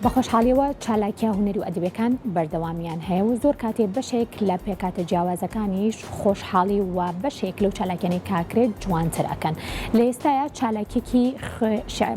بە خۆشحاڵیەوە چالاکیە هونەری و ئەدەبیەکان بەردەوامیان هەیە و زۆر کاتێ بەشێک لە پێکاتە جیاوازەکانیش خۆشحاڵی و بەشێک لەو چالاکیانەی کاکرێت جوانتر ئەکەن. لە ئێستاە چالاکیەکی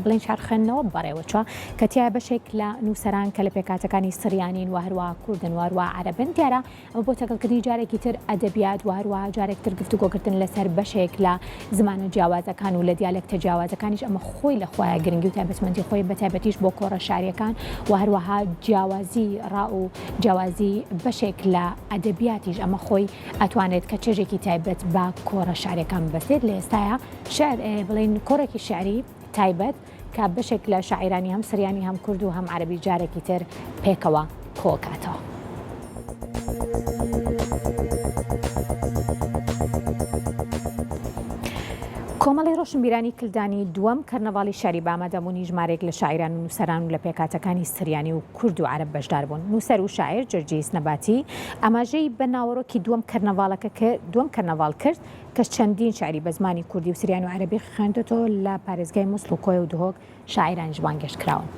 بڵین شارخێنەوە بەڕێوەچوە کە تیا بەشێک لە نووسەران کە لە پێکاتەکانی سریانین و هەروە کوردن و هەروە عەرەبن دیارە ئەو بۆ تەکەڵکردنی جارێکی تر ئەدەبیات و هەروە جارێکتر گفتوگۆکردن لەسەر بەشێک لە زمانە جیاوازەکان و لە دیالێکتە جیاوازەکانیش ئەمە خۆی لە خۆیان گرنگی و تایبەتمەندی خۆی بەتایبەتیش بۆ کۆڕە شاریەکان و هەروەها جیاوازی ڕا و جیاوازی بەشێک لە ئەدەبیاتیش ئەمە خۆی ئەتوانێت کە چێژێکی تایبەت بە کۆڕە شارەکان بەستێت. لە ئێستاە شعر بڵین کۆڕێکی شعری تایبەت کە بەشێک لە شاعیرانی هەم سریانی هەم کورد و هەم عەرەبی جارێکی تر پێکەوە کۆکاتەوە. کۆمەڵی ڕۆشنبیرانی کلدانی دووەم کەرنەڤاڵی شاری بامەدەبوونی ژمارێک لە شاعیران و نووسەران و لە پێکاتەکانی سریانی و کورد و عەرەب بەشدار بوون. نووسەر و شاعیر جەرجیس نەباتی ئاماژەی بە ناوەڕۆکی دووەم کەرنەڤاڵ کرد کە چەندین شاعری بە زمانی کوردی و سریانی و عەرەبی خوێندەوە لە پارێزگای مووسڵ و کۆی و دهۆک شاعیرانیش بانگێشت کراون.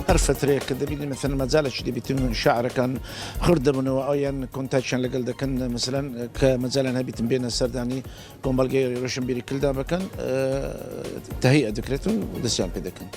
هەر فترەیە کە دەبینی مثلا مەجالێکی دەبیتن شاعرەکان خردەبنەوە ئەویان کۆنتاکیان لەگەڵ دەکەن مثلەن کە مەجالان هەبیتن بێنە سەردانی کۆمەڵگەی ڕۆشنبیری کلدا بکەن تەهیئە دەکرێتن و دەستیان پێ دەکەن.